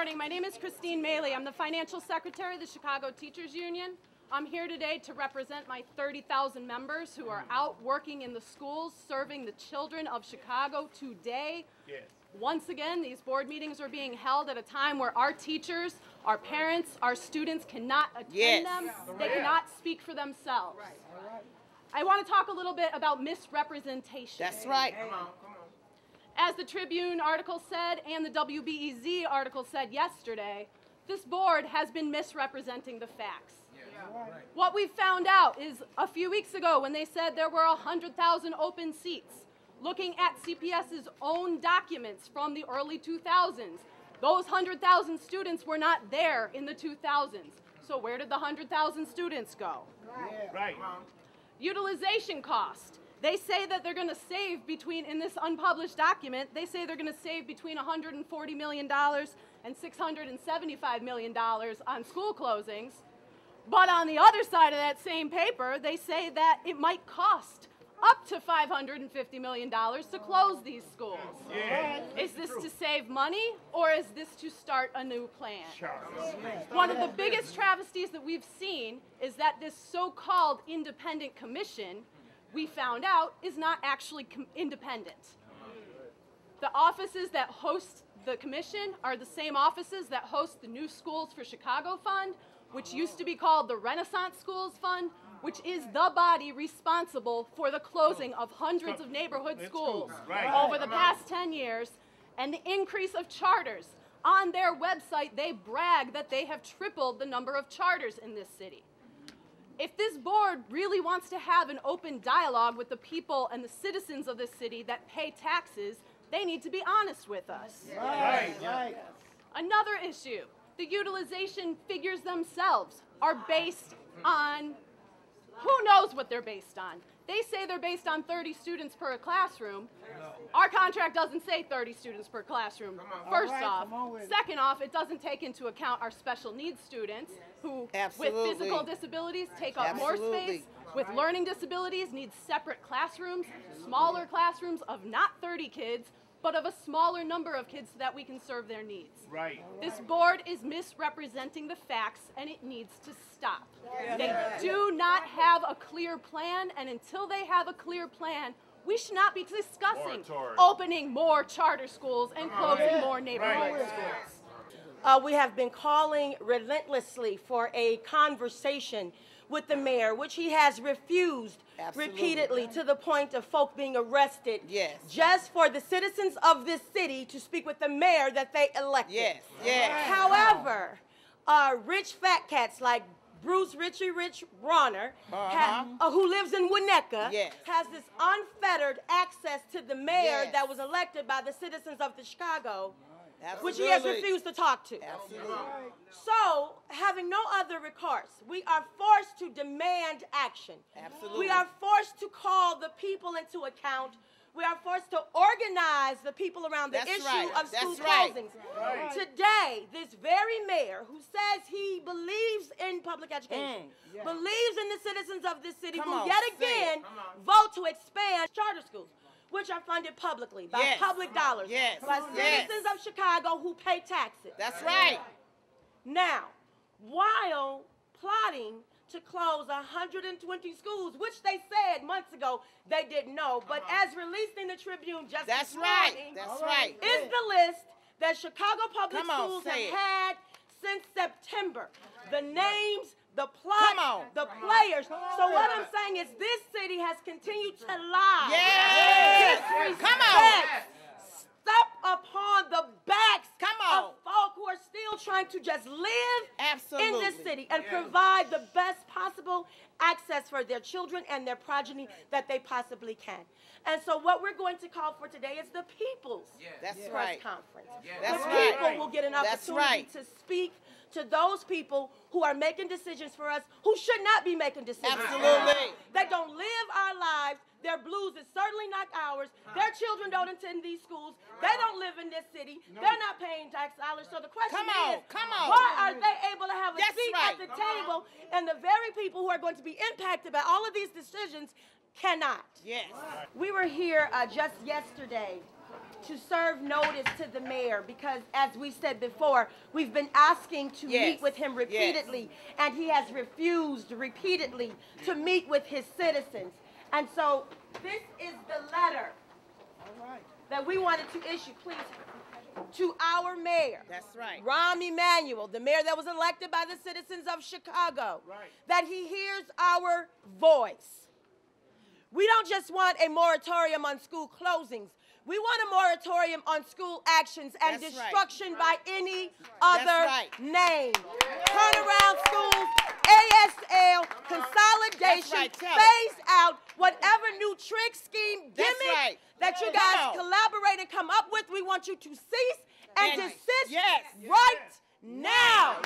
morning. My name is Kristine Mayle. I'm the financial secretary of the Chicago Teachers Union. I'm here today to represent my 30,000 members who are out working in the schools, serving the children of Chicago today. Yes. Once again, these board meetings are being held at a time where our teachers, our parents, our students cannot attend them. They cannot speak for themselves. I want to talk a little bit about misrepresentation. That's right. As the Tribune article said and the WBEZ article said yesterday, this board has been misrepresenting the facts. What we found out is a few weeks ago when they said there were 100,000 open seats, looking at CPS's own documents from the early 2000s, those 100,000 students were not there in the 2000s. So where did the 100,000 students go? Right. Utilization cost. They say that they're going to save between, in this unpublished document, they say they're going to save between $140 million and $675 million on school closings. But on the other side of that same paper, they say that it might cost up to $550 million to close these schools. Yeah. Is this to save money, or is this to start a new plan? One of the biggest travesties that we've seen is that this so-called independent commission, we found out, is not actually independent. The offices that host the commission are the same offices that host the New Schools for Chicago Fund, which used to be called the Renaissance Schools Fund, which is the body responsible for the closing of hundreds of neighborhood schools over the past 10 years, and the increase of charters. On their website, they brag that they have tripled the number of charters in this city. If this board really wants to have an open dialogue with the people and the citizens of this city that pay taxes, they need to be honest with us. Right. Another issue, the utilization figures themselves are based on, who knows what they're based on. They say they're based on 30 students per classroom. Our contract doesn't say 30 students per classroom, first off. Second off, it doesn't take into account our special needs students who, with physical disabilities, take up more space, with learning disabilities, need separate classrooms, smaller classrooms of not 30 kids, but of a smaller number of kids so that we can serve their needs. Right. This board is misrepresenting the facts, and it needs to stop. They do not have a clear plan, and until they have a clear plan, we should not be discussing opening more charter schools and closing more neighborhood schools. We have been calling relentlessly for a conversation with the mayor, which he has refused repeatedly, to the point of folk being arrested just for the citizens of this city to speak with the mayor that they elected. However, rich fat cats like Bruce Richy-Rich Rauner, who lives in Winnetka, has this unfettered access to the mayor that was elected by the citizens of the Chicago, which he has refused to talk to. So, having no other recourse, we are forced to demand action. We are forced to call the people into account. We are forced to organize the people around the issue of school closings. Today, this very mayor who says he believes in public education, believes in the citizens of this city, will yet again vote to expand charter schools, which are funded publicly by public dollars, by citizens of Chicago who pay taxes. That's right. Now, while plotting to close 120 schools, which they said months ago they didn't know, but as released in the Tribune just this morning, is the list that Chicago Public Schools have had since September. The names, the plot, the players. So what I'm saying is this city has continued to lie. Step upon the backs of folk who are still trying to just live in this city and provide the best possible access for their children and their progeny that they possibly can. And so what we're going to call for today is the people's press conference. The people will get an opportunity to speak to those people who are making decisions for us who should not be making decisions. They don't live our lives. Their blues is certainly not ours. Their children don't attend these schools. They don't live in this city. They're not paying tax dollars. So the question is, why are they able to have a seat at the table and the very people who are going to be impacted by all of these decisions cannot? We were here just yesterday to serve notice to the mayor because, as we said before, we've been asking to meet with him repeatedly, and he has refused repeatedly to meet with his citizens. And so this is the letter that we wanted to issue, please, to our mayor. That's right. Emanuel, the mayor that was elected by the citizens of Chicago, that he hears our voice. We don't just want a moratorium on school closings. We want a moratorium on school actions and destruction by any other name. Turnaround schools, ASL, consolidation, phase out, whatever new trick, scheme, gimmick that you guys collaborate and come up with, we want you to cease and desist right now.